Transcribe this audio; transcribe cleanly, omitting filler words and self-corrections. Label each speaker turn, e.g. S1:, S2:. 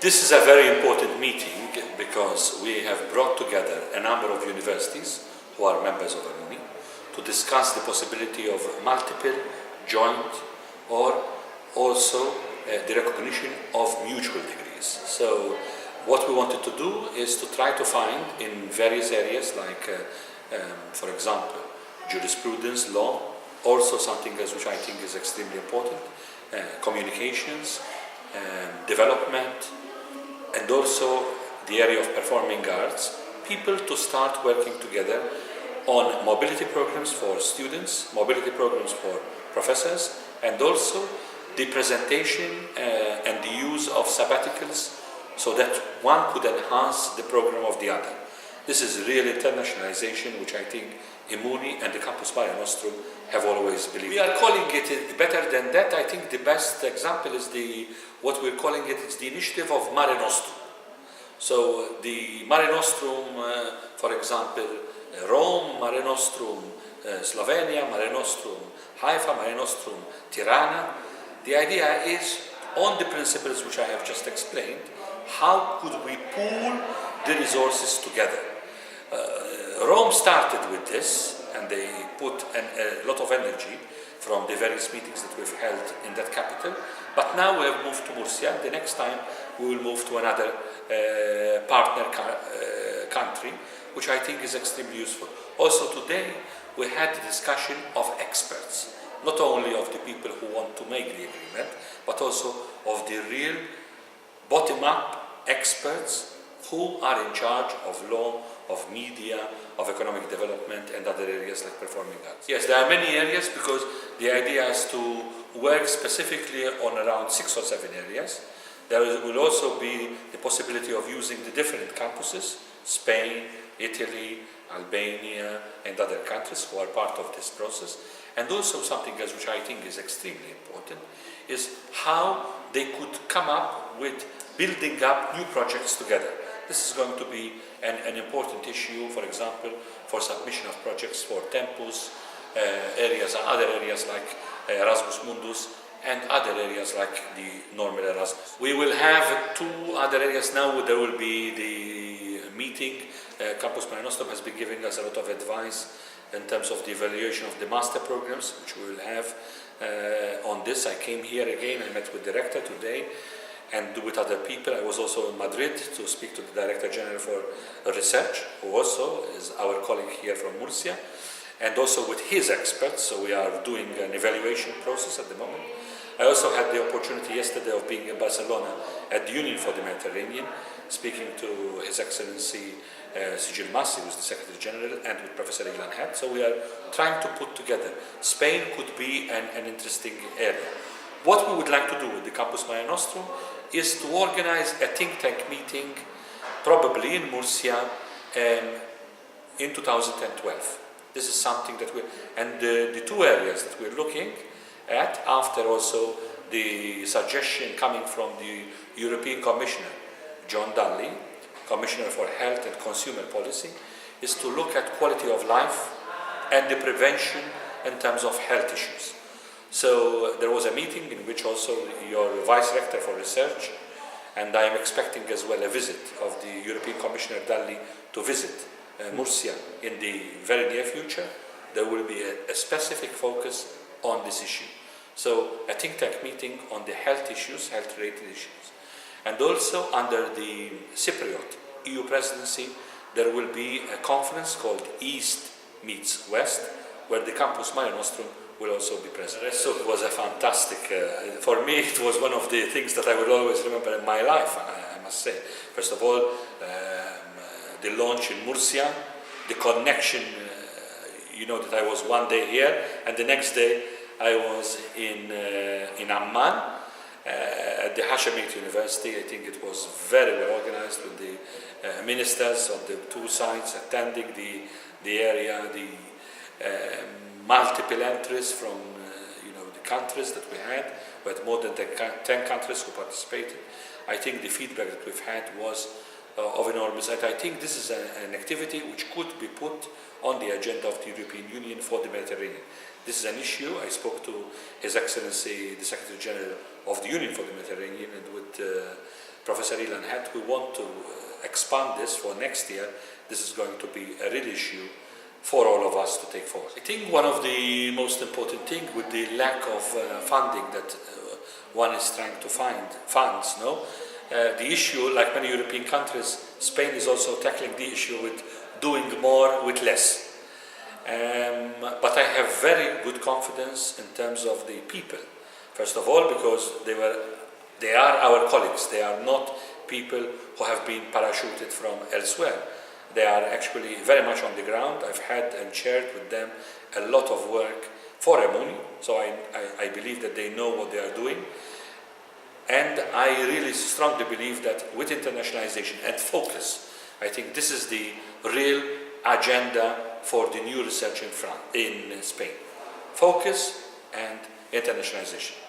S1: This is a very important meeting because we have brought together a number of universities who are members of EMUNI to discuss the possibility of multiple, joint, or also the recognition of mutual degrees. So what we wanted to do is to try to find in various areas like, for example, jurisprudence, law, also something else which I think is extremely important, communications, development, and also the area of performing arts, people to start working together on mobility programs for students, mobility programs for professors, and also the presentation and the use of sabbaticals so that one could enhance the program of the other. This is real internationalization, which I think EMUNI and the Campus Mare Nostrum have always believed. We are calling it better than that. I think the best example is what we're calling it is the initiative of Mare Nostrum. So the Mare Nostrum, for example, Rome, Mare Nostrum, Slovenia, Mare Nostrum, Haifa, Mare Nostrum, Tirana. The idea is, on the principles which I have just explained, how could we pool the resources together? Rome started with this, and they put a lot of energy from the various meetings that we've held in that capital. But now we have moved to Murcia. The next time we will move to another partner country, which I think is extremely useful. Also today we had the discussion of experts, not only of the people who want to make the agreement, but also of the real bottom-up experts who are in charge of law, of media, of economic development, and other areas like performing arts. Yes, there are many areas because the idea is to work specifically on around 6 or 7 areas. There will also be the possibility of using the different campuses, Spain, Italy, Albania, and other countries who are part of this process. And also something else which I think is extremely important is how they could come up with building up new projects together. This is going to be an important issue, for example, for submission of projects for Tempus, areas, other areas like Erasmus Mundus, and other areas like the normal Erasmus. We will have 2 other areas now. There will be the meeting. Campus Mare Nostrum has been giving us a lot of advice in terms of the evaluation of the master programs, which we will have on this. I came here again, I met with the director today, and with other people. I was also in Madrid to speak to the Director General for Research, who also is our colleague here from Murcia, and also with his experts. So we are doing an evaluation process at the moment. I also had the opportunity yesterday of being in Barcelona at the Union for the Mediterranean, speaking to His Excellency Sigil Massi, who is the Secretary General, and with Professor Ilan Hat. So we are trying to put together. Spain could be an interesting area. What we would like to do with the Campus Mare Nostrum is to organize a think tank meeting, probably in Murcia, in 2012. This is something that and the 2 areas that we're looking at, after also the suggestion coming from the European Commissioner, John Dalli, Commissioner for Health and Consumer Policy, is to look at quality of life and the prevention in terms of health issues. So there was a meeting in which also your Vice Rector for Research, and I am expecting as well a visit of the European Commissioner Dalli to visit Murcia in the very near future. There will be a specific focus on this issue. So a think tank meeting on the health issues, health-related issues. And also under the Cypriot EU presidency, there will be a conference called East Meets West, where the Campus Mare Nostrum will also be present. Resouk was a fantastic, for me it was one of the things that I will always remember in my life, I must say. First of all, the launch in Murcia, the connection, you know that I was one day here, and the next day I was in Amman, at the Hashemite University. I think it was very well organized with the ministers of the 2 sides attending the area, the multiple entries from the countries that we had. We had more than 10 countries who participated. I think the feedback that we've had was of enormous. I think this is an activity which could be put on the agenda of the European Union for the Mediterranean. This is an issue. I spoke to His Excellency, the Secretary General of the Union for the Mediterranean, and with Professor Ilan had, we want to expand this for next year. This is going to be a real issue for all of us to take forward. I think one of the most important things with the lack of funding that one is trying to find funds, the issue, like many European countries, Spain is also tackling the issue with doing more with less. But I have very good confidence in terms of the people. First of all, because they are our colleagues. They are not people who have been parachuted from elsewhere. They are actually very much on the ground. I've had and shared with them a lot of work for EMUNI, so I believe that they know what they are doing. And I really strongly believe that with internationalization and focus, I think this is the real agenda for the new research in Spain. Focus and internationalization.